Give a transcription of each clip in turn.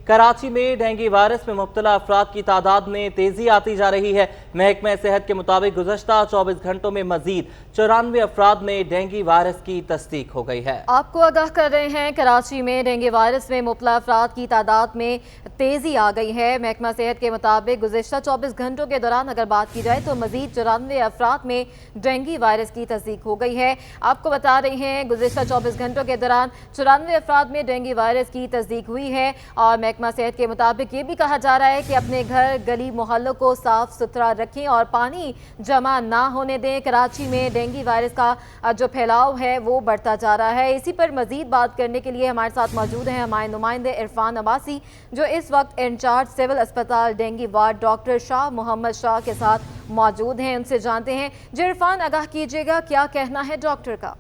कराची में dengue virus में मुब्तला अफराद की तादाद में तेजी आती जा रही है। महकमा सेहत के मुताबिक गुज़श्ता 24 घंटों में मजीद 94 अफराद में डेंगू वायरस की तस्दीक हो गई है। आपको आगाह कर रहे हैं, कराची में डेंगू वायरस में मुब्तला अफराद की तादाद में तेजी आ गई है। महकमा सेहत के मुताबिक गुज़श्ता 24 घंटों के दौरान अगर बात की जाए तो मजीद 94 अफराद में डेंगू वायरस की तस्दीक हो गई है। आपको बता रहे हैं, गुज़श्ता 24 घंटों के दौरान 94 अफराद में डेंगू वायरस की तस्दीक हुई है। और महकमा सेहत के मुताबिक ये भी कहा जा रहा है कि अपने घर गली मोहल्लों को साफ सुथरा रखें और पानी जमा ना होने दें। कराची में डेंगू वायरस का जो फैलाव है वो बढ़ता जा रहा है। इसी पर मजीद बात करने के लिए हमारे साथ मौजूद हैं हमारे नुमाइंदे इरफान अब्बासी, जो इस वक्त इंचार्ज सिविल अस्पताल dengue ward doctor Shah Mohammad Shah के साथ मौजूद हैं। उनसे जानते हैं। जी इरफान, आगाह कीजिएगा, क्या कहना है डॉक्टर का?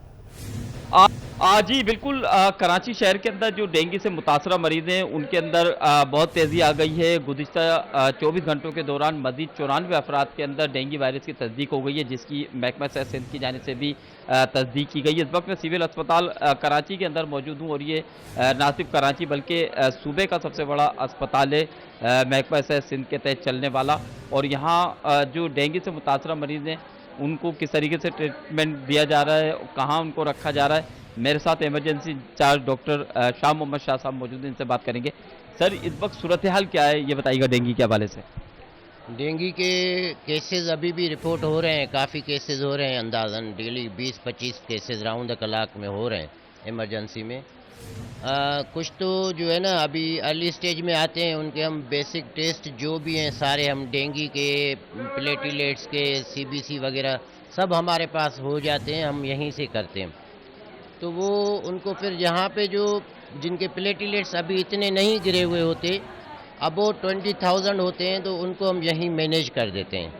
जी बिल्कुल, कराची शहर के अंदर जो डेंगू से मुतासरा मरीज़ हैं उनके अंदर बहुत तेज़ी आ गई है। गुज़िश्ता 24 घंटों के दौरान मज़ीद 94 अफराद के अंदर डेंगू वायरस की तस्दीक हो गई है, जिसकी महकमा सेहत सिंध की जानिब से भी तस्दीक की गई है। इस वक्त मैं सिविल अस्पताल कराची के अंदर मौजूद हूँ और ये ना सिर्फ कराची बल्कि सूबे का सबसे बड़ा अस्पताल है, महकमा सेहत सिंध के तहत चलने वाला। और यहाँ जो डेंगू से मुतासरा मरीज़ हैं उनको किस तरीके से ट्रीटमेंट दिया जा रहा है, कहाँ उनको रखा जा रहा है, मेरे साथ emergency incharge doctor Shah Mohammad Shah साहब मौजूद हैं, इनसे बात करेंगे। सर, इस वक्त सूरत हाल क्या है ये बताइएगा डेंगू के हवाले से। डेंगू के केसेस अभी भी रिपोर्ट हो रहे हैं, काफ़ी केसेस हो रहे हैं, अंदाज़न daily 20-25 cases round the clock में हो रहे हैं इमरजेंसी में। कुछ तो जो है ना अभी अर्ली स्टेज में आते हैं, उनके हम बेसिक टेस्ट जो भी हैं सारे हम डेंगू के, प्लेटिलेट्स के, सीबीसी वगैरह सब हमारे पास हो जाते हैं, हम यहीं से करते हैं। तो वो उनको फिर यहाँ पे जो जिनके प्लेटिलेट्स अभी इतने नहीं गिरे हुए होते, अब वो 20,000 होते हैं, तो उनको हम यहीं मैनेज कर देते हैं।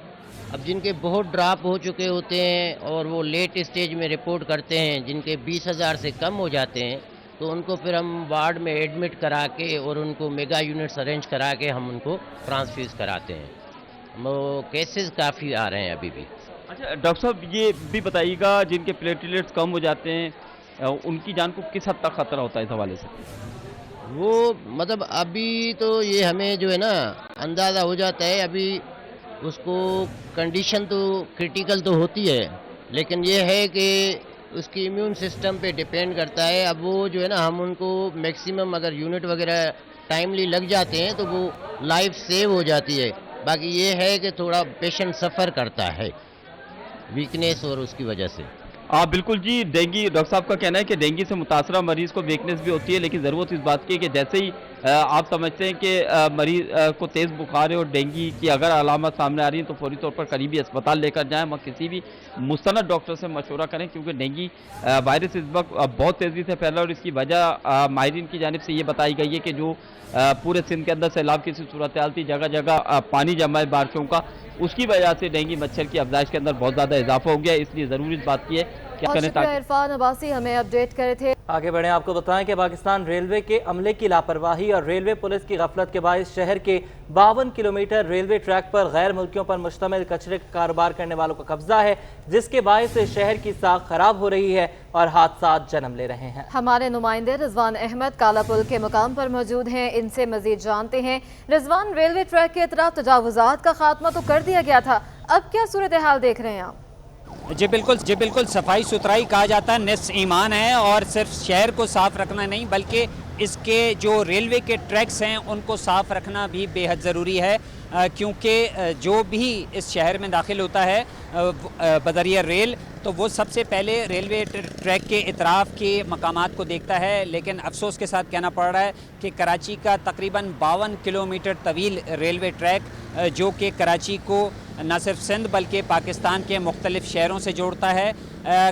अब जिनके बहुत ड्रॉप हो चुके होते हैं और वो लेट स्टेज में रिपोर्ट करते हैं, जिनके 20,000 से कम हो जाते हैं, तो उनको फिर हम वार्ड में एडमिट करा के और उनको मेगा यूनिट्स अरेंज करा के हम उनको ट्रांसफ्यूज़ कराते हैं। वो केसेस काफ़ी आ रहे हैं अभी भी। अच्छा डॉक्टर साहब, ये भी बताइएगा जिनके प्लेटलेट्स कम हो जाते हैं उनकी जान को किस हद तक खतरा होता है इस हवाले से? वो मतलब अभी तो ये हमें जो है ना अंदाज़ा हो जाता है, अभी उसको कंडीशन तो क्रिटिकल तो होती है, लेकिन ये है कि उसकी इम्यून सिस्टम पे डिपेंड करता है। अब वो जो है ना हम उनको मैक्सिमम अगर यूनिट वगैरह टाइमली लग जाते हैं तो वो लाइफ सेव हो जाती है। बाकी ये है कि थोड़ा पेशेंट सफ़र करता है वीकनेस और उसकी वजह से। बिल्कुल जी, डेंगू डॉक्टर साहब का कहना है कि डेंगू से मुतासरा मरीज़ को वीकनेस भी होती है, लेकिन ज़रूरत इस बात की है कि जैसे ही आप समझते हैं कि मरीज़ को तेज़ बुखार है और डेंगू की अगर अलामत सामने आ रही है तो फौरी तौर पर करीबी अस्पताल लेकर जाएं और किसी भी मुस्तनद डॉक्टर से मशवरा करें, क्योंकि डेंगू वायरस इस वक्त बहुत तेज़ी से फैला और इसकी वजह माहिरीन की जानिब से ये बताई गई है कि जो पूरे सिंध के अंदर सैलाब की सूरत हाल थी, जगह जगह पानी जमा है बारिशों का, उसकी वजह से डेंगू मच्छर की अफजाइश के अंदर बहुत ज़्यादा इजाफा हो गया है। इसलिए ज़रूरी इस बात की है क्या करें ताकि इरफान अब्बासी हमें अपडेट करे थे। आगे बढ़ें, आपको बताएं कि पाकिस्तान रेलवे के अमले की लापरवाही और रेलवे पुलिस की गफलत के बायस शहर के 52 किलोमीटर रेलवे ट्रैक पर गैर मुल्कियों पर मुश्तमिल कचरे का कारोबार करने वालों का कब्जा है, जिसके बायस शहर की साख खराब हो रही है और हादसा जन्म ले रहे हैं। हमारे नुमाइंदे रिजवान अहमद काला पुल के मुकाम पर मौजूद हैं, इनसे मजीद जानते हैं। रिजवान, रेलवे ट्रैक के अतराफ तजावुजात का खात्मा तो कर दिया गया था, अब क्या सूरत हाल देख रहे हैं आप? जी बिल्कुल, सफाई सुथराई कहा जाता है निस्फ ईमान है, और सिर्फ शहर को साफ़ रखना नहीं बल्कि इसके जो रेलवे के ट्रैक्स हैं उनको साफ़ रखना भी बेहद ज़रूरी है, क्योंकि जो भी इस शहर में दाखिल होता है बदरिया रेल, तो वो सबसे पहले रेलवे ट्रैक के इतराफ़ के मकामात को देखता है। लेकिन अफसोस के साथ कहना पड़ रहा है कि कराची का तकरीबन 52 किलोमीटर तवील रेलवे ट्रैक जो कि कराची को न सिर्फ सिंध बल्कि पाकिस्तान के मुख्तलिफ शहरों से जोड़ता है,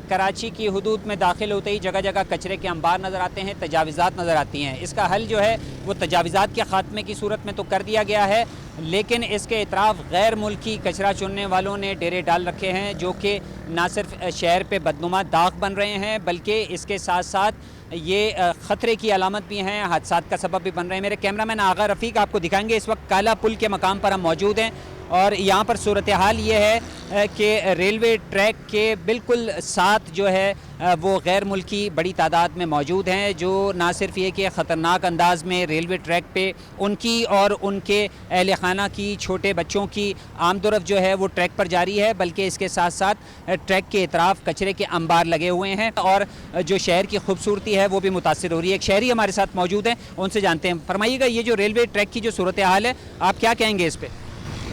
कराची की हुदूद में दाखिल होते ही जगह जगह कचरे के अंबार नज़र आते हैं, तजावीज़ात नज़र आती हैं। इसका हल जो है वो तजावीज़ात के ख़ात्मे की सूरत में तो कर दिया गया है, लेकिन इसके इतराफ़ गैर मुल्की कचरा चुनने वालों ने डेरे डाल रखे हैं, जो कि न सिर्फ शहर पे बदनुमा दाग बन रहे हैं बल्कि इसके साथ साथ ये ख़तरे की अलामत भी हैं, हादसात का सबब भी बन रहे हैं। मेरे कैमरामैन आगा रफ़ीक आपको दिखाएंगे, इस वक्त काला पुल के मकाम पर हम मौजूद हैं और यहाँ पर सूरत हाल ये है कि रेलवे ट्रैक के बिल्कुल साथ जो है वो गैर मुल्की बड़ी तादाद में मौजूद हैं, जो ना सिर्फ ये कि ख़तरनाक अंदाज में रेलवे ट्रैक पे उनकी और उनके अहल खाना की, छोटे बच्चों की आमदोरफ़ जो है वो ट्रैक पर जारी है, बल्कि इसके साथ साथ ट्रैक के इतराफ़ कचरे के अंबार लगे हुए हैं और जो शहर की खूबसूरती है वो भी मुतासिर हो रही है। एक शहरी हमारे साथ मौजूद हैं, उनसे जानते हैं। फरमाइएगा, ये जो रेलवे ट्रैक की जो सूरत हाल है, आप क्या कहेंगे इस पर?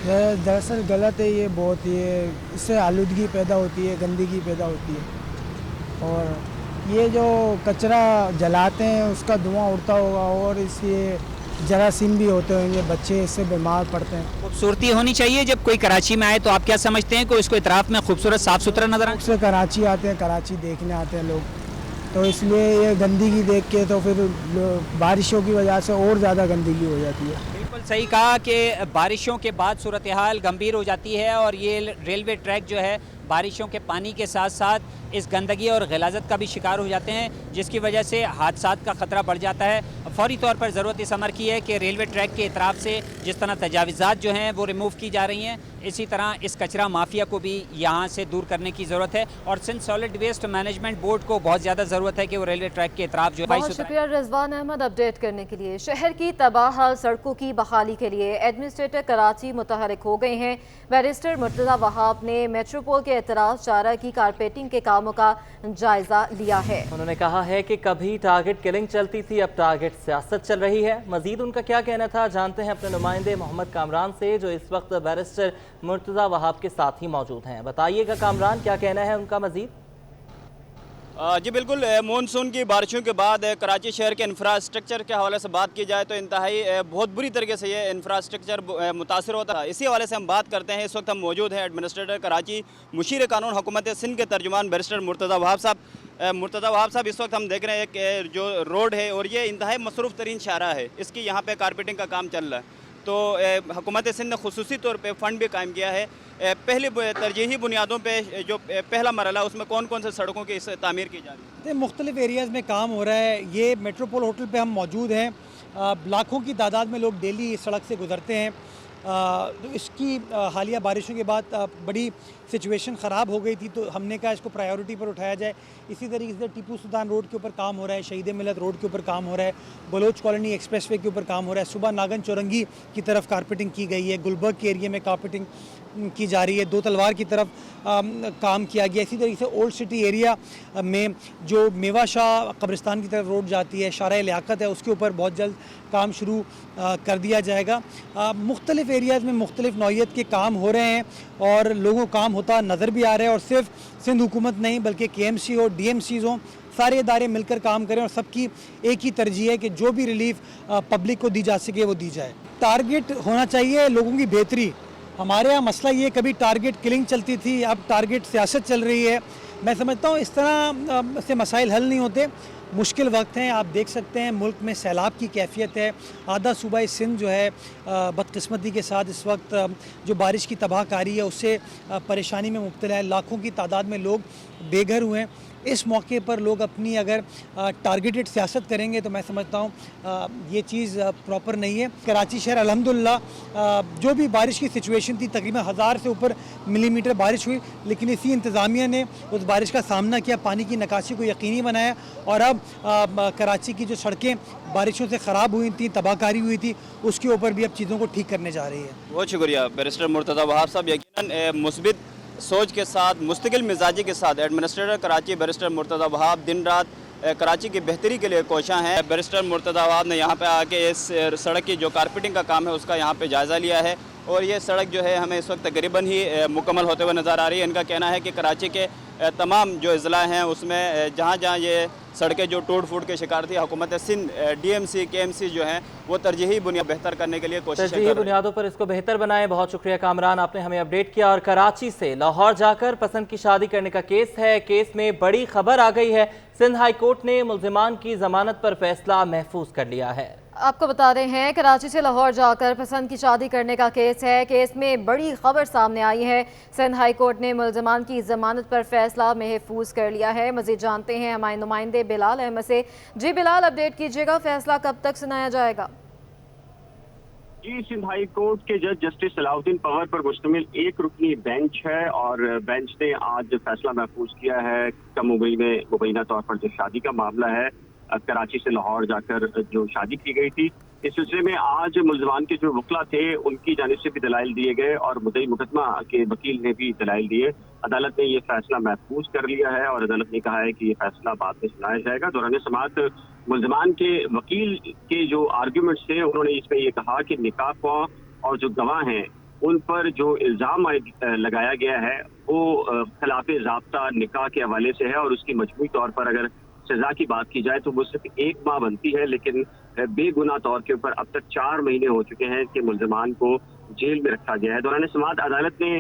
दरअसल गलत है ये बहुत, ये इससे आलूदगी पैदा होती है, गंदगी पैदा होती है, और ये जो कचरा जलाते हैं उसका धुआं उड़ता होगा और इससे जरासीम भी होते होंगे, बच्चे इससे बीमार पड़ते हैं। खूबसूरती होनी चाहिए। जब कोई कराची में आए तो आप क्या समझते हैं कि इसको इतराफ़ में खूबसूरत साफ़ सुथरा नजर आए? से कराची आते हैं, कराची देखने आते हैं लोग, तो इसलिए ये गंदगी देख के तो फिर बारिशों की वजह से और ज़्यादा गंदगी हो जाती है। बिल्कुल सही कहा कि बारिशों के बाद सूरत हाल गंभीर हो जाती है और ये रेलवे ट्रैक जो है बारिशों के पानी के साथ साथ इस गंदगी और ग़लाज़त का भी शिकार हो जाते हैं, जिसकी वजह से हादसात का ख़तरा बढ़ जाता है। फौरी तौर पर ज़रूरत इस अमर की है कि रेलवे ट्रैक के इतराफ़ से जिस तरह तजावीज़ात जो हैं वो रिमूव की जा रही हैं, इसी तरह इस कचरा माफिया को भी यहाँ से दूर करने की ज़रूरत है और Sindh solid waste management board को बहुत ज़्यादा ज़रूरत है कि वो रेलवे ट्रैक के इतराफ़ जो है। बहुत शुक्रिया रिजवान अहमद अपडेट करने के लिए। शहर की तबाह सड़कों की बहाली के लिए एडमिनिस्ट्रेटर कराची मुतहरिक हो गए हैं। बैरिस्टर मुर्तज़ा वहाब ने मेट्रोपोल के एतराज़ चारा की कारपेटिंग के कामों का जायजा लिया है। उन्होंने कहा है कि कभी टारगेट किलिंग चलती थी, अब टारगेट सियासत चल रही है। मजीद उनका क्या कहना था, जानते हैं अपने नुमाइंदे मोहम्मद कामरान से, जो इस वक्त बैरिस्टर मुर्तज़ा वहाब के साथ ही मौजूद हैं। बताइएगा कामरान, क्या कहना है उनका मजीद? जी बिल्कुल, मानसून की बारिशों के बाद कराची शहर के इंफ्रास्ट्रक्चर के हवाले से बात की जाए तो इंतहाई बहुत बुरी तरीके से ये इंफ्रास्ट्रक्चर मुतासर होता है। इसी हवाले से हम बात करते हैं। इस वक्त हम मौजूद हैं एडमिनिस्ट्रेटर कराची मुशीर कानून हुकूमत सिंध के तर्जुमान बैरिस्टर मुर्तज़ा वहाब साहब। मुर्तज़ा वहाब साहब, इस वक्त हम देख रहे हैं कि जो रोड है और ये इंतहाई मसरूफ़ तरीन शाहरा है, इसकी यहाँ पर कारपेटिंग का काम चल रहा है, तो हुकूमत सिंध ने खुसूसी तौर पे फ़ंड भी कायम किया है। पहले तरजीही बुनियादों पे जो पहला मरला उसमें कौन कौन से सड़कों की तामीर की जा रही है? मुख्तलिफ एरियाज़ में काम हो रहा है। ये मेट्रोपोल होटल पे हम मौजूद हैं। लाखों की तादाद में लोग डेली इस सड़क से गुजरते हैं। तो इसकी हालिया बारिशों के बाद बड़ी सिचुएशन ख़राब हो गई थी, तो हमने कहा इसको प्रायोरिटी पर उठाया जाए। इसी तरीके से टीपू सुल्तान रोड के ऊपर काम हो रहा है, शहीद मिलत रोड के ऊपर काम हो रहा है, बलोच कॉलोनी एक्सप्रेसवे के ऊपर काम हो रहा है, सुबह नागन चौरंगी की तरफ कारपेटिंग की गई है, गुलबर्ग के एरिया में कारपेटिंग की जा रही है, दो तलवार की तरफ काम किया गया। इसी तरीके से ओल्ड सिटी एरिया में जो मेवा शाह कब्रिस्तान की तरफ रोड जाती है, शारा लियाकत है, उसके ऊपर बहुत जल्द काम शुरू कर दिया जाएगा। मुख्तलिफ एरियाज़ में मुख्तलिफ नौइयत के काम हो रहे हैं और लोगों को काम होता नज़र भी आ रहा है। और सिर्फ सिंध हुकूमत नहीं बल्कि KMC हो, DMCs हों, सारे इदारे मिलकर काम करें और सबकी एक ही तरजीह है कि जो भी रिलीफ पब्लिक को दी जा सके वो दी जाए। टारगेट होना चाहिए लोगों की बेहतरी। हमारे यहाँ मसला ये, कभी टारगेट किलिंग चलती थी, अब टारगेट सियासत चल रही है। मैं समझता हूँ इस तरह से मसाइल हल नहीं होते। मुश्किल वक्त हैं, आप देख सकते हैं मुल्क में सैलाब की कैफियत है। आधा सूबा सिंध जो है बदकिस्मती के साथ इस वक्त जो बारिश की तबाहकारी है उससे परेशानी में मुब्तला है। लाखों की तादाद में लोग बेघर हुए हैं। इस मौके पर लोग अपनी अगर टारगेटेड सियासत करेंगे तो मैं समझता हूँ ये चीज़ प्रॉपर नहीं है। कराची शहर अल्हम्दुलिल्लाह जो भी बारिश की सिचुएशन थी, तकरीबन 1000 से ऊपर मिलीमीटर बारिश हुई, लेकिन इसी इंतज़ामिया ने उस बारिश का सामना किया, पानी की निकासी को यकीनी बनाया और अब कराची की जो सड़कें बारिशों से ख़राब हुई थी, तबाहकारी हुई थी, उसके ऊपर भी अब चीज़ों को ठीक करने जा रही है। बहुत शुक्रिया बैरिस्टर मुर्तज़ा वहाब साहब। यकीनन मुस्बित सोच के साथ, मुस्तकिल मिजाजी के साथ एडमिनिस्ट्रेटर कराची बैरिस्टर मुर्तज़ा वहाब दिन रात कराची की बेहतरी के लिए कोशां हैं। बैरिस्टर मुर्तज़ा वहाब ने यहाँ पे आके इस सड़क की जो कारपेटिंग का काम है उसका यहाँ पे जायज़ा लिया है और ये सड़क जो है हमें इस वक्त तकरीबन ही मुकम्मल होते हुए नज़र आ रही है। इनका कहना है कि कराची के तमाम जो अज़ला हैं उसमें जहाँ जहाँ ये सड़कें जो टूट फूट के शिकार थी, हुकूमत सिंध, DMC, KMC जो हैं वो तरजीही बुनियाद बेहतर करने के लिए कोशिश कर रही है। बुनियादों पर इसको बेहतर बनाएं। बहुत शुक्रिया कामरान, आपने हमें अपडेट किया। और कराची से लाहौर जाकर पसंद की शादी करने का केस है। केस में बड़ी खबर आ गई है। सिंध हाई कोर्ट ने मुल्जिमान की जमानत पर फैसला महफूज कर लिया है। आपको बता रहे हैं कराची से लाहौर जाकर पसंद की शादी करने का केस है। केस में बड़ी खबर सामने आई है। सिंध हाई कोर्ट ने मुल्जिमान की जमानत पर फैसला महफूज कर लिया है। मज़ीद जानते हैं हमारे नुमाइंदे बिलाल अहमद से। जी बिलाल, अपडेट कीजिएगा, फैसला कब तक सुनाया जाएगा? जी, सिंध हाई कोर्ट के जज जस्टिस सलाउद्दीन पंवर पर मुश्तमिल एक रुकनी बेंच है और बेंच ने आज फैसला महफूज किया है कम उम्री में मुबैना तौर पर जो शादी का मामला है कराची से लाहौर जाकर जो शादी की गई थी, इस सिलसिले में आज मुलजमान के जो वकला थे उनकी जानिब से भी दलाइल दिए गए और मुद्दई मुकदमा के वकील ने भी दलाइल दिए। अदालत ने ये फैसला महफूज कर लिया है और अदालत ने कहा है कि ये फैसला बाद में सुनाया जाएगा। दौरान समाअत मुलजमान के वकील के जो आर्ग्यूमेंट्स थे उन्होंने इसमें ये कहा कि निकाह ख्वाह और जो गवाह हैं उन पर जो इल्ज़ाम लगाया गया है वो खिलाफ ज़ाब्ता निकाह के हवाले से है और उसकी मजमूई तौर पर अगर सजा की बात की जाए तो वो सिर्फ 1 माह बनती है, लेकिन बेगुनाह तौर के ऊपर अब तक 4 महीने हो चुके हैं कि मुलजमान को जेल में रखा गया है। दौरान समाअत अदालत ने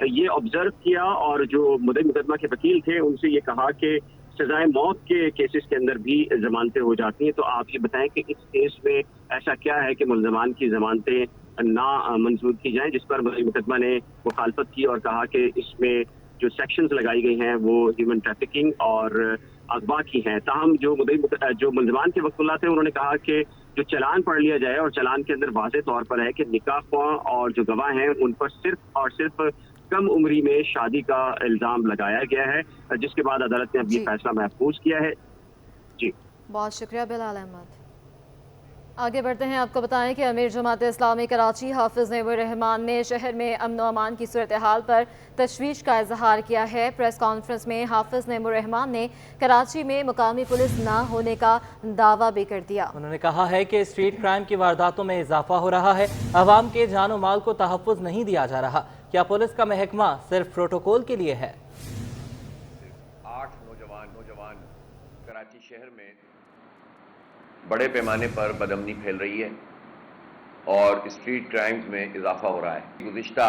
ये ऑब्जर्व किया और जो मुद्दई मुकदमा के वकील थे उनसे ये कहा कि सजाए मौत के केसेस के अंदर भी जमानतें हो जाती हैं, तो आप ये बताएं कि इस केस में ऐसा क्या है कि मुलजमान की जमानतें ना मंजूर की जाएं, जिस पर मुद्दई मुकदमा ने मुखालफत की और कहा कि इसमें जो सेक्शंस लगाई गई हैं वो ह्यूमन ट्रैफिकिंग और अगवा की हैं। ताहम जो मुलजमान के वकील थे उन्होंने कहा कि जो चालान पढ़ लिया जाए और चालान के अंदर वाज़ेह तौर पर है कि निकाह ख्वाह और जो गवाह हैं उन पर सिर्फ और सिर्फ कम उम्री में शादी का इल्ज़ाम लगाया गया है, जिसके बाद अदालत ने अब ये फैसला महफूज किया है। जी, बहुत शुक्रिया बिलाल अहमद। आगे बढ़ते हैं, आपको बताएं कि अमीर जमात इस्लामी कराची हाफिज नईमुर रहमान ने शहर में अमन व अमान की सूरत हाल पर तशवीश का इजहार किया है। प्रेस कॉन्फ्रेंस में हाफिज नईमुर रहमान ने कराची में मुकामी पुलिस ना होने का दावा भी कर दिया। उन्होंने कहा है कि स्ट्रीट क्राइम की वारदातों में इजाफा हो रहा है, अवाम के जान और माल को तहफ़्फ़ुज़ नहीं दिया जा रहा। क्या पुलिस का महकमा सिर्फ प्रोटोकॉल के लिए है? 8 नौजवान कराची शहर में बड़े पैमाने पर बदअमनी फैल रही है और स्ट्रीट क्राइम्स में इजाफा हो रहा है। गुज़िश्ता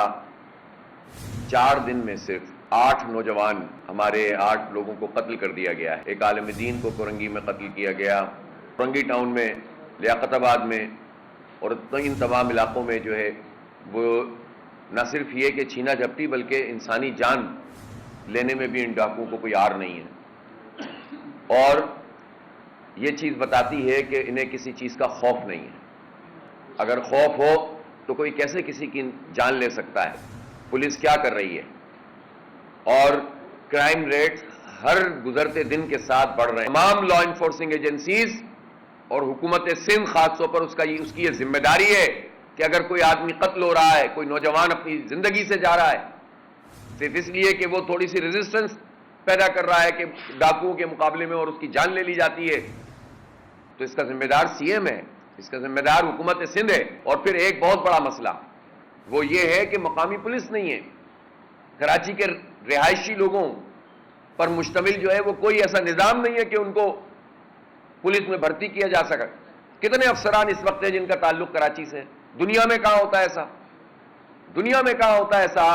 4 दिन में सिर्फ 8 नौजवान हमारे 8 लोगों को कत्ल कर दिया गया है। एक आलिम दीन को कोरंगी में कत्ल किया गया, कोरंगी टाउन में, लियाकताबाद में और इन तमाम इलाकों में जो है वो न सिर्फ ये कि छीना झपटी बल्कि इंसानी जान लेने में भी इन डाकुओं को कोई आर नहीं है और ये चीज़ बताती है कि इन्हें किसी चीज़ का खौफ नहीं है। अगर खौफ हो तो कोई कैसे किसी की जान ले सकता है? पुलिस क्या कर रही है? और क्राइम रेट्स हर गुजरते दिन के साथ बढ़ रहे हैं। तमाम लॉ इन्फोर्सिंग एजेंसीज और हुकूमत सिंध खास तौर पर उसकी ये जिम्मेदारी है कि अगर कोई आदमी कत्ल हो रहा है, कोई नौजवान अपनी जिंदगी से जा रहा है सिर्फ इसलिए कि वो थोड़ी सी रेजिस्टेंस पैदा कर रहा है कि डाकुओं के मुकाबले में और उसकी जान ले ली जाती है, तो इसका जिम्मेदार सीएम है, इसका जिम्मेदार हुकूमत सिंध है। और फिर एक बहुत बड़ा मसला वो ये है कि मकामी पुलिस नहीं है। कराची के रिहायशी लोगों पर मुश्तमिल जो है वो कोई ऐसा निज़ाम नहीं है कि उनको पुलिस में भर्ती किया जा सके। कितने अफसरान इस वक्त हैं जिनका ताल्लुक कराची से? दुनिया में कहाँ होता है ऐसा? दुनिया में कहाँ होता है ऐसा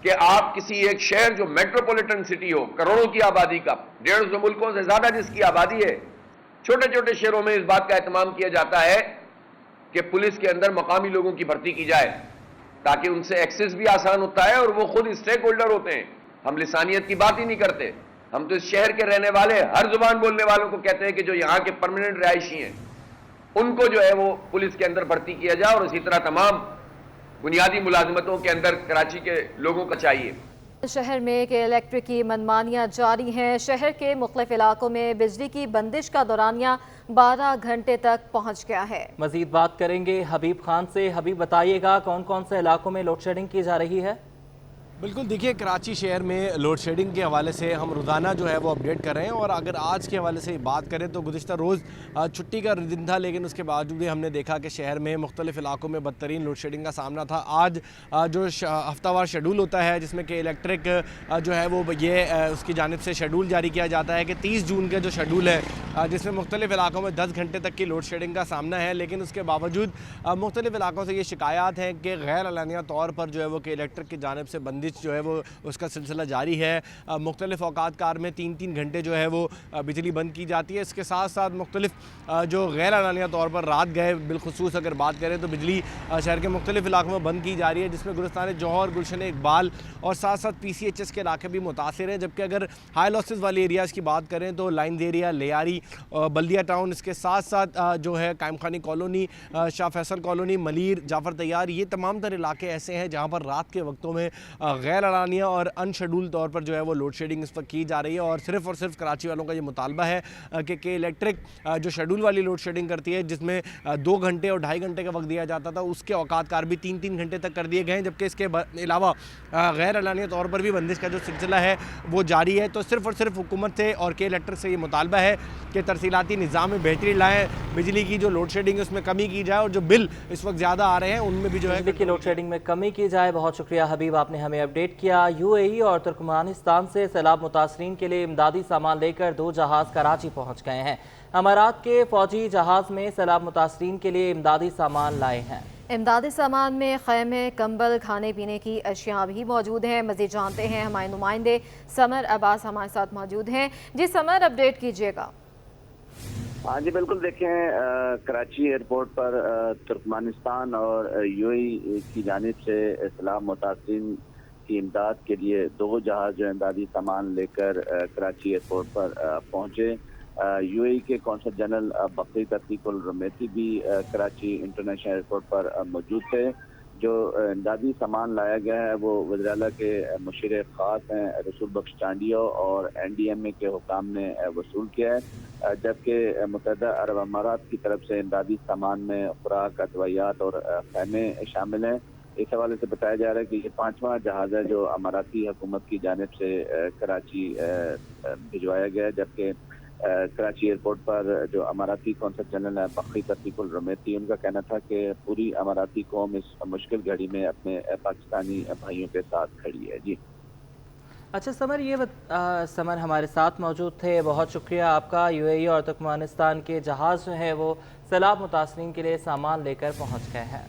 कि आप किसी एक शहर जो मेट्रोपॉलिटन सिटी हो, करोड़ों की आबादी का, 150 मुल्कों से ज्यादा जिसकी आबादी है, छोटे छोटे शहरों में इस बात का एहतमाम किया जाता है कि पुलिस के अंदर मकामी लोगों की भर्ती की जाए ताकि उनसे एक्सेस भी आसान होता है और वो खुद स्टेक होल्डर होते हैं। हम लिसानियत की बात ही नहीं करते, हम तो इस शहर के रहने वाले हर जुबान बोलने वालों को कहते हैं कि जो यहाँ के परमानेंट रिहायशी हैं उनको जो है वो पुलिस के अंदर भर्ती किया जाए और इसी तरह तमाम बुनियादी मुलाजिमतों के अंदर कराची के लोगों का चाहिए। शहर में के इलेक्ट्रिक की मनमानियाँ जारी हैं। शहर के मुख्तलिफ इलाकों में बिजली की बंदिश का दौरानिया 12 घंटे तक पहुँच गया है। मजीद बात करेंगे हबीब खान से। हबीब, बताइएगा कौन कौन से इलाकों में लोड शेडिंग की जा रही है? बिल्कुल, देखिए कराची शहर में लोड शेडिंग के हवाले से हम रोज़ाना जो है वो अपडेट कर रहे हैं और अगर आज के हवाले से बात करें तो गुज़िश्ता रोज़ छुट्टी का दिन था, लेकिन उसके बावजूद भी हमने देखा कि शहर में मुख्तलिफ इलाकों में बदतरीन लोड शेडिंग का सामना था। आज जो हफ्तावार शेड्यूल होता है जिसमें कि इलेक्ट्रिक जो है वो ये उसकी जानिब से शेड्यूल जारी किया जाता है कि 30 जून का जो शेड्यूल है जिसमें मुख्तलिफ इलाकों में 10 घंटे तक की लोड शेडिंग का सामना है, लेकिन उसके बावजूद मुख्तलिफ इलाकों से ये शिकायत हैं कि गैर एलानिया तौर पर जो है वो कि इलेक्ट्रिक की जानिब से बंदिश आज जो है वो उसका सिलसिला जारी है। मुख्तलिफ औकात कार में 3-3 घंटे जो है वो बिजली बंद की जाती है। इसके साथ साथ मुख्तलिफ जो गैर एलानिया तौर पर रात गए बिलखुसूस अगर बात करें तो बिजली शहर के मुख्तलिफ इलाकों में बंद की जा रही है, जिसमें गुलिस्तान जौहर, गुलशन इकबाल और साथ साथ PCHS के इलाके भी मुतासिर हैं। जबकि अगर हाई लॉसेस वाले एरियाज़ की बात करें तो लाइन्स एरिया, लियारी, बल्दिया टाउन, इसके साथ साथ जो है कायम खानी कॉलोनी, शाह फैसल कॉलोनी, मलीर, जाफ़र तैयार, ये तमाम तर इलाके ऐसे हैं जहाँ पर रात के वक्तों में गैर एलानिया और अनशेड्यूल तौर पर जो है वो लोड शेडिंग इस वक्त की जा रही है। और सिर्फ कराची वालों का ये मुतालबा है कि इलेक्ट्रिक जो शेड्यूल वाली लोड शेडिंग करती है, जिसमें 2 घंटे और 2.5 घंटे का वक्त दिया जाता था, उसके औकात कार भी 3-3 घंटे तक कर दिए गए हैं। जबकि इसके अलावा गैर एलानिया तौर पर भी बंदिश का जो सिलसिला है वो जारी है। तो सिर्फ हुकूमत से और के इलेक्ट्रिक से ये मुतालबा है कि तरसीलाती निज़ाम में बेहतरी लाएँ, बिजली की जो लोड शेडिंग है उसमें कमी की जाए और जो बिल इस वक्त ज़्यादा आ रहे हैं उनमें भी जो है बिजली की लोड शेडिंग में कमी की जाए। बहुत शुक्रिया हबीब, आपने हमें अपडेट किया। UAE और तुर्कमेनिस्तान से सैलाब मुतासरीन के लिए इमदादी सामान लेकर 2 जहाज़ कराची पहुँच गए हैं। अमारात के फौजी जहाज़ में सैलाब मुतासरीन के लिए इमदादी सामान लाए हैं। इमदादी सामान में खैमे, कंबल, खाने पीने की अशिया भी मौजूद हैं। मज़ीद जानते हैं हमारे नुमाइंदे समर अब्बास हमारे साथ मौजूद हैं। जी समर, अपडेट कीजिएगा। हाँ जी बिल्कुल, देखें कराची एयरपोर्ट पर तुर्कमेनिस्तान और UAE की जानिब से सैलाब मुतासरीन की इमदाद के लिए 2 जहाज़ जो इमदादी सामान लेकर कराची एयरपोर्ट पर पहुँचे। UAE के कौंसल जनरल बकरी ततीकुल रमेती भी कराची इंटरनेशनल एयरपोर्ट पर मौजूद थे। जो इमदादी सामान लाया गया है वो वज़ीर-ए-आला के मुशीर ख़ास हैं रसूल बख्श चांडियो और NDMA के हुकाम ने वसूल किया है। जबकि मुत्तहदा अरब अमारात की तरफ से इमदादी सामान में खुराक, अदवियात और खैमे शामिल हैं। इस हवाले से बताया जा रहा है कि ये 5वां जहाज़ है जो अमाराती हुकूमत की जानिब से कराची भिजवाया गया है। जबकि कराची एयरपोर्ट पर जो अमाराती कौंसल जनरल है बकरी ततीकुल रमेती, उनका कहना था कि पूरी अमाराती कौम इस मुश्किल घड़ी में अपने पाकिस्तानी भाइयों के साथ खड़ी है। जी अच्छा समर, समर हमारे साथ मौजूद थे, बहुत शुक्रिया आपका। UAE और तुर्कमेनिस्तान के जहाज़ जो हैं वो सैलाब मुतासरीन के लिए सामान लेकर पहुँच गए हैं।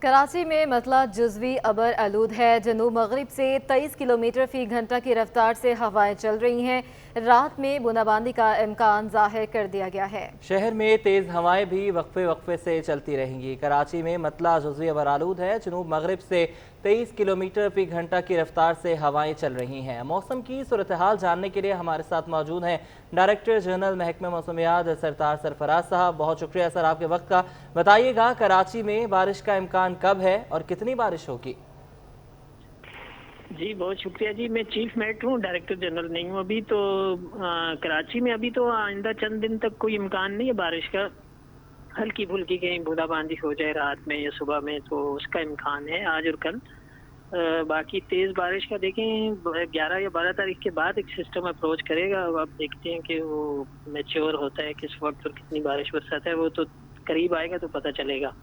कराची में मतला जुज़वी अबर आलूद है। जनूब मगरिब से 23 किलोमीटर फी घंटा की रफ्तार से हवाएं चल रही हैं। रात में बूंदाबांदी का इम्कान जाहिर कर दिया गया है। शहर में तेज़ हवाएं भी वक्फे से चलती रहेंगी। कराची में मतला जुज़वी अबर आलूद है। जनूब मगरिब से 23 किलोमीटर फी घंटा की रफ्तार से हवाएं चल रही हैं। मौसम की सूरत हाल जानने के लिए हमारे साथ मौजूद हैं डायरेक्टर जनरल महकमा मौसमियात सरतार सरफराज साहब। बहुत शुक्रिया सर आपके वक्त का। बताइएगा कराची में बारिश का इम्कान कब है और कितनी बारिश होगी? जी बहुत शुक्रिया जी, मैं चीफ मेट्रो हूँ, डायरेक्टर जनरल नहीं हूँ अभी तो। कराची में अभी तो आइंदा चंद दिन तक कोई इम्कान नहीं है बारिश का। हल्की फुल्की कहीं बूंदाबांदी हो जाए रात में या सुबह में तो उसका इम्कान है आज और कल। बाकी तेज़ बारिश का देखें 11 या 12 तारीख के बाद एक सिस्टम अप्रोच करेगा। अब आप देखते हैं कि वो मैच्योर होता है किस वक्त और कितनी बारिश बरसाता है, वो तो करीब आएगा तो पता चलेगा।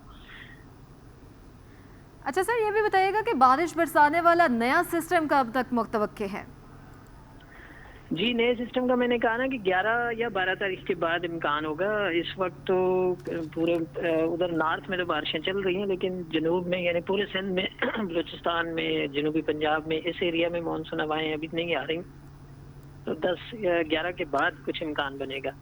अच्छा सर, ये भी बताइएगा कि बारिश बरसाने वाला नया सिस्टम कब तक मुतवक्के है? जी नए सिस्टम का मैंने कहा ना कि 11 या 12 तारीख के बाद इम्कान होगा। इस वक्त तो पूरे उधर नॉर्थ में तो बारिशें चल रही हैं, लेकिन जनूब में यानी पूरे सिंध में, बलूचिस्तान में, जनूबी पंजाब में, इस एरिया में मानसून हवाएं अभी नहीं आ रही। तो 10 या 11 के बाद कुछ इम्कान बनेगा।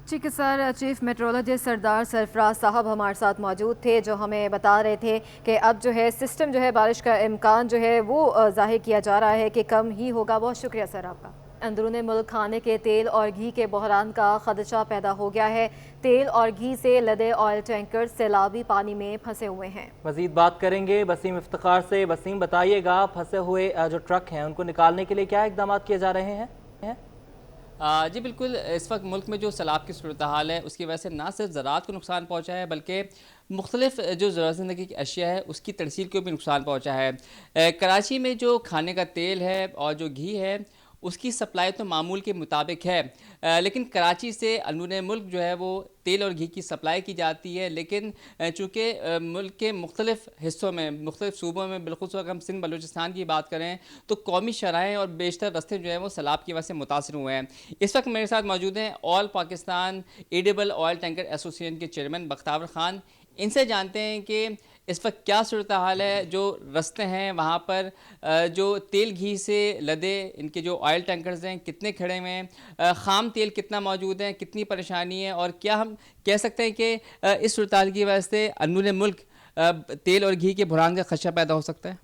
ठीक है सर, चीफ मेट्रोलॉजिस्ट सरदार सरफराज साहब हमारे साथ मौजूद थे जो हमें बता रहे थे कि अब जो है सिस्टम जो है बारिश का इम्कान जो है वो जाहिर किया जा रहा है कि कम ही होगा। बहुत शुक्रिया सर आपका। अंदरूनी मुल्क खाने के तेल और घी के बहरान का खदशा पैदा हो गया है। तेल और घी से लदे ऑयल टैंकर सैलाबी पानी में फंसे हुए हैं। मजीद बात करेंगे वसीम इफ्तिखार से। वसीम बताइएगा, फंसे हुए जो ट्रक हैं उनको निकालने के लिए क्या इकदाम किए जा रहे हैं? जी बिल्कुल, इस वक्त मुल्क में जो सैलाब की सूरत हाल है उसकी वजह से ना सिर्फ ज़राअत को नुकसान पहुँचा है बल्कि मुख्तलिफ जो ज़िंदगी की अशिया है उसकी तरसील को भी नुकसान पहुँचा है। कराची में जो खाने का तेल है और जो घी है उसकी सप्लाई तो मामूल के मुताबिक है, लेकिन कराची से अंदरूनी मुल्क जो है वो तेल और घी की सप्लाई की जाती है। लेकिन चूँकि मुल्क के मुख्तलिफ हिस्सों में, मुख्तलिफ सूबों में, बिल्कुल अगर हम सिंध बलूचिस्तान की बात करें तो कौमी शराहें और बेशतर रस्ते जो हैं वो सैलाब की वजह से मुतासर हुए हैं। इस वक्त मेरे साथ मौजूद हैं all Pakistan edible oil tanker association के चेयरमैन बख्तावर ख़ान, ان سے جانتے ہیں کہ اس وقت کیا صورتحال ہے، جو رستے ہیں وہاں پر جو تیل گھی سے لدے ان کے جو آئل ٹینکرز ہیں کتنے کھڑے ہوئے ہیں، خام تیل کتنا موجود ہے، کتنی پریشانی ہے، اور کیا ہم کہہ سکتے ہیں کہ اس صورتحال کی وجہ سے اندرون ملک تیل اور گھی کے بحران کا خدشہ پیدا ہو سکتا ہے؟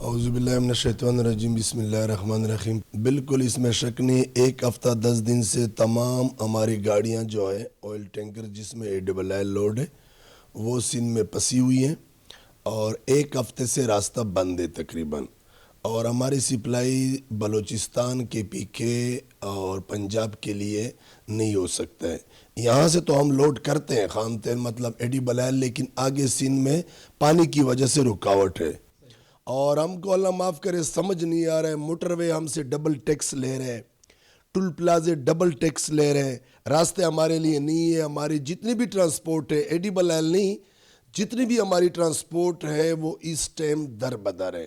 اعوذ باللہ من الشیطان الرجیم، بسم اللہ الرحمن الرحیم۔ بالکل اس میں شک نہیں، 1 ہفتہ 10 دن سے تمام ہماری گاڑیاں جو ہے آئل ٹینکر جس میں ALL لوڈ ہے وہ سندھ میں پسی ہوئی ہیں، اور 1 ہفتے سے راستہ بند ہے تقریباً، اور ہماری سپلائی بلوچستان KPK اور پنجاب کے لیے نہیں ہو سکتا ہے۔ یہاں سے تو ہم لوڈ کرتے ہیں خام تیل مطلب ALL، لیکن آگے سندھ میں پانی کی وجہ سے رکاوٹ ہے، اور ہم کو اللہ معاف کرے سمجھ نہیں آ رہا ہے، موٹر وے ہم سے ڈبل ٹیکس لے رہے ہیں، ٹول پلازے ڈبل ٹیکس لے رہے ہیں، راستے ہمارے لیے نہیں ہے، ہماری جتنی بھی ٹرانسپورٹ ہے ALL نہیں، جتنی بھی ہماری ٹرانسپورٹ ہے وہ اس ٹائم در بدر ہے۔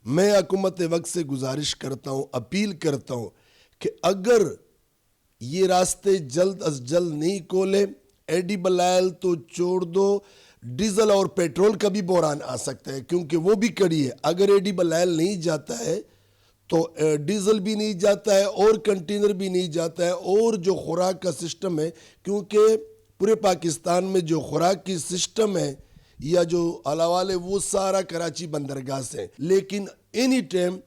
میں حکومت وقت سے گزارش کرتا ہوں، اپیل کرتا ہوں کہ اگر یہ راستے جلد از جلد نہیں کھولے، ALL تو چھوڑ دو، ڈیزل اور پیٹرول کا بھی بحران آ سکتا ہے، کیونکہ وہ بھی کڑی ہے۔ اگر ALL نہیں جاتا ہے تو ڈیزل بھی نہیں جاتا ہے اور کنٹینر بھی نہیں جاتا ہے، اور جو خوراک کا سسٹم ہے، کیونکہ پورے پاکستان میں جو خوراک کی سسٹم ہے یا جو علاوہ وہ سارا کراچی بندرگاہ سے ہے، لیکن اینی ٹائم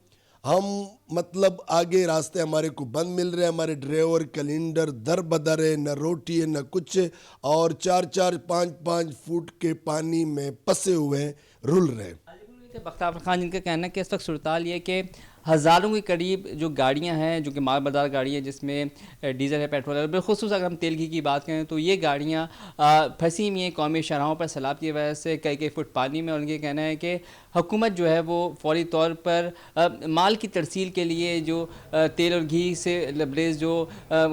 ہم مطلب آگے راستے ہمارے کو بند مل رہے ہیں، ہمارے ڈرائیور کیلنڈر در بدر ہے، نہ روٹی ہے نہ کچھ ہے، اور 4-4 5-5 فٹ کے پانی میں پسے ہوئے ہیں، رل رہے ہیں۔ بختیار خان جن کا کہنا ہے کہ اس وقت صورتحال یہ کہ ہزاروں کے قریب جو گاڑیاں ہیں جو کہ مال بردار گاڑی ہے جس میں ڈیزل ہے، پیٹرول ہے، بالخصوص اگر ہم تیل گھی کی بات کریں تو یہ گاڑیاں پھنسی ہوئی ہیں قومی شاہراہوں پر سیلاب کی وجہ سے کئی فٹ پانی میں، اور ان کا کہنا ہے کہ حکومت جو ہے وہ فوری طور پر مال کی ترسیل کے لیے جو تیل اور گھی سے لبریز جو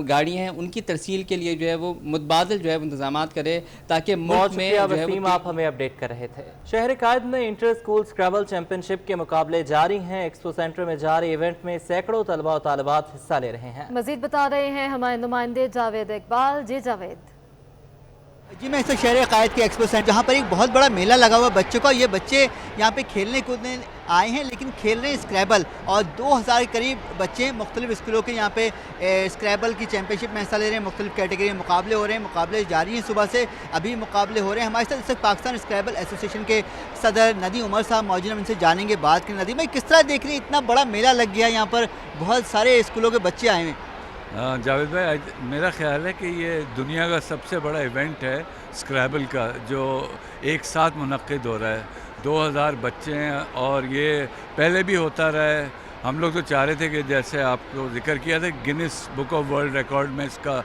گاڑیاں ہیں ان کی ترسیل کے لیے جو ہے وہ متبادل جو ہے انتظامات کرے تاکہ ملک میں جو ہے وہ آپ ہمیں اپڈیٹ کر رہے تھے۔ شہر قائد میں انٹر اسکول اسکریبل چیمپئن شپ کے مقابلے جاری ہیں۔ ایکسپو سینٹر میں جاری ایونٹ میں سینکڑوں طلبہ و طالبات حصہ لے رہے ہیں۔ مزید بتا رہے ہیں ہمارے نمائندے جاوید اقبال۔ جی جاوید۔ جی میں اس وقت شہر قائد کے ایکسپو سینٹر جہاں پر ایک بہت بڑا میلہ لگا ہوا بچوں کا، یہ بچے یہاں پہ کھیلنے کودنے آئے ہیں لیکن کھیل رہے ہیں اسکریبل، اور 2000 کے قریب بچے مختلف اسکولوں کے یہاں پہ اسکریبل کی چیمپئن شپ میں حصہ لے رہے ہیں۔ مختلف کیٹیگری میں مقابلے ہو رہے ہیں، مقابلے جاری ہیں، صبح سے ابھی مقابلے ہو رہے ہیں۔ ہمارے ساتھ اس وقت پاکستان اسکریبل ایسوسی ایشن کے صدر ندی عمر صاحب موجود ہیں، ہم ان سے جانیں گے بات کریں۔ ندی بھائی کس طرح دیکھ رہے ہیں اتنا بڑا میلہ لگ گیا یہاں پر، بہت سارے اسکولوں کے بچے آئے ہیں؟ جاوید بھائی میرا خیال ہے کہ یہ دنیا کا سب سے بڑا ایونٹ ہے اسکریبل کا، جو ایک ساتھ منعقد ہو رہا ہے۔ 2000 بچے ہیں اور یہ پہلے بھی ہوتا رہا ہے۔ ہم لوگ تو چاہ رہے تھے کہ جیسے آپ کو ذکر کیا تھا Guinness book of world record میں اس کا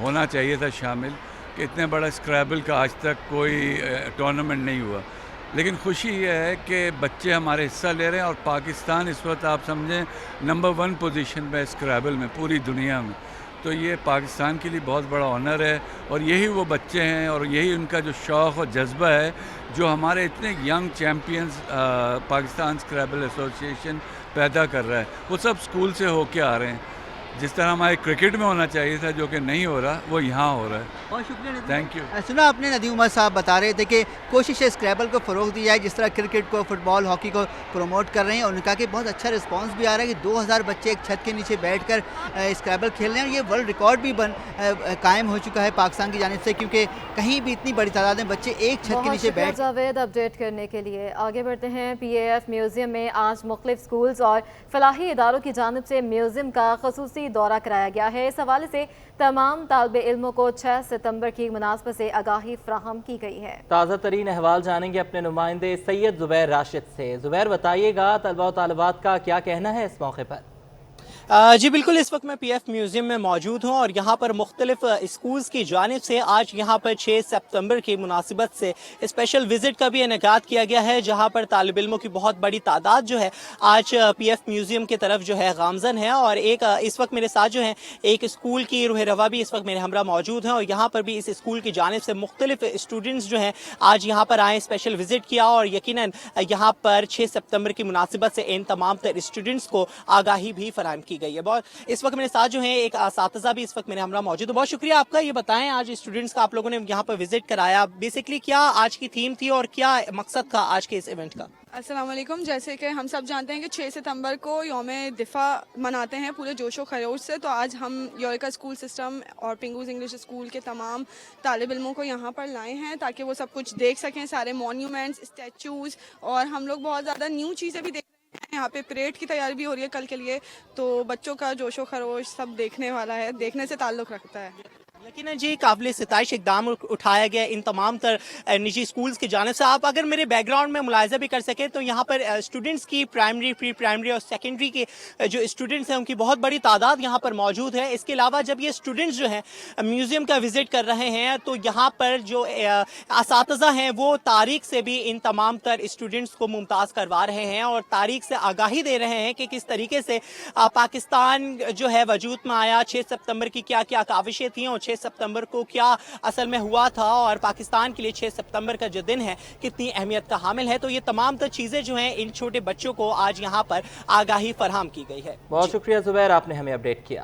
ہونا چاہیے تھا شامل، کہ اتنے بڑا اسکریبل کا آج تک کوئی ٹورنامنٹ نہیں ہوا۔ لیکن خوشی یہ ہے کہ بچے ہمارے حصہ لے رہے ہیں، اور پاکستان اس وقت آپ سمجھیں نمبر 1 پوزیشن پہ اسکریبل میں پوری دنیا میں، تو یہ پاکستان کے لیے بہت بڑا آنر ہے۔ اور یہی وہ بچے ہیں اور یہی ان کا جو شوق اور جذبہ ہے جو ہمارے اتنے ینگ چیمپئنز پاکستان اسکریبل ایسوسی ایشن پیدا کر رہا ہے۔ وہ سب اسکول سے ہو کے آ رہے ہیں، جس طرح ہمارے کرکٹ میں ہونا چاہیے تھا جو کہ نہیں ہو رہا، وہ یہاں ہو رہا ہے۔ بہت شکریہ ندی۔ Thank you. سنا آپ نے ندی عمر صاحب بتا رہے تھے کہ کوشش ہے اسکریبل کو فروغ دیا ہے، جس طرح کرکٹ کو، فٹ بال، ہاکی کو پروموٹ کر رہے ہیں، اور ان کا کہ بہت اچھا رسپانس بھی آ رہا ہے کہ 2000 بچے ایک چھت کے نیچے بیٹھ کر اسکریبل کھیل رہے ہیں۔ یہ ورلڈ ریکارڈ بھی قائم ہو چکا ہے پاکستان کی جانب سے، کیونکہ کہیں بھی اتنی بڑی تعداد میں بچے ایک چھت کے نیچے بیٹھ۔ جاوید اپڈیٹ کرنے کے لیے آگے بڑھتے ہیں۔ PAF میوزیم میں آج مختلف سکولز اور فلاحی اداروں کی جانب سے میوزیم کا خصوصی دورہ کرایا گیا ہے۔ اس حوالے سے تمام طالب علموں کو 6 ستمبر کی مناسبت سے آگاہی فراہم کی گئی ہے۔ تازہ ترین احوال جانیں گے اپنے نمائندے سید زبیر راشد سے۔ زبیر بتائیے گا طلبہ و طالبات کا کیا کہنا ہے اس موقع پر؟ جی بالکل، اس وقت میں PF میوزیم میں موجود ہوں اور یہاں پر مختلف اسکولز کی جانب سے آج یہاں پر 6 ستمبر کی مناسبت سے اسپیشل وزٹ کا بھی انعقاد کیا گیا ہے، جہاں پر طالب علموں کی بہت بڑی تعداد جو ہے آج PF میوزیم کی طرف جو ہے گامزن ہے۔ اور ایک اس وقت میرے ساتھ جو ہے ایک اسکول کی روح روا بھی اس وقت میرے ہمراہ موجود ہیں، اور یہاں پر بھی اس اسکول کی جانب سے مختلف اسٹوڈنٹس جو ہیں آج یہاں پر آئے، اسپیشل وزٹ کیا، اور یقیناً یہاں پر 6 ستمبر کی مناسبت سے ان تمام تر اسٹوڈنٹس کو آگاہی بھی فراہم کی की गई है। बहुत इस वक्त मेरे साथ जो है एक असातिज़ा भी इस वक्त मेरे हमरा मौजूद है। बहुत शुक्रिया आपका। ये बताएं, आज स्टूडेंट्स का आप लोगों ने यहाँ पर विजिट कराया, बेसिकली क्या आज की थीम थी और क्या मकसद था आज के इस इवेंट का? अस्सलाम वालेकुम। जैसे कि हम सब जानते हैं कि 6 सितंबर को यौम दिफा मनाते हैं पूरे जोशो खरोश से, तो आज हम यूरेका स्कूल सिस्टम और पिंगूज इंग्लिश स्कूल के तमाम तालिब इल्मों को यहाँ पर लाए हैं ताकि वो सब कुछ देख सकें, सारे मॉन्यूमेंट्स, स्टैचूज़, और हम लोग बहुत ज़्यादा न्यू चीज़ें भी देख रहे हैं। यहाँ पे परेड की तैयारी भी हो रही है कल के लिए, तो बच्चों का जोशो खरोश सब देखने वाला है, देखने से ताल्लुक़ रखता है। लेकिन जी काबिल सिताइश इकदाम उठाया गया इन तमाम तर निजी स्कूल्स की जानिब से। आप अगर मेरे बैकग्राउंड में मुलाहिजा भी कर सकें तो यहाँ पर स्टूडेंट्स की प्राइमरी, प्री प्राइमरी और सेकेंडरी के जो स्टूडेंट्स हैं उनकी बहुत बड़ी तादाद यहाँ पर मौजूद है। इसके अलावा जब ये स्टूडेंट्स जो हैं म्यूज़ियम का विज़िट कर रहे हैं तो यहाँ पर जो असातिज़ा हैं वो तारीख से भी इन तमाम तर स्टूडेंट्स को मुमताज़ करवा रहे हैं और तारीख से आगाही दे रहे हैं कि किस तरीके से पाकिस्तान जो है वजूद में आया, 6 सितंबर की क्या क्या काविशें थीं और 6 सितंबर को क्या असल में हुआ था, और पाकिस्तान के लिए 6 सितंबर का जो दिन है कितनी अहमियत का हामिल है। तो ये तमाम तो चीज़ें जो हैं इन छोटे बच्चों को आज यहाँ पर आगाही फराहम की गई है। बहुत शुक्रिया ज़ुबैर, आपने हमें अपडेट किया।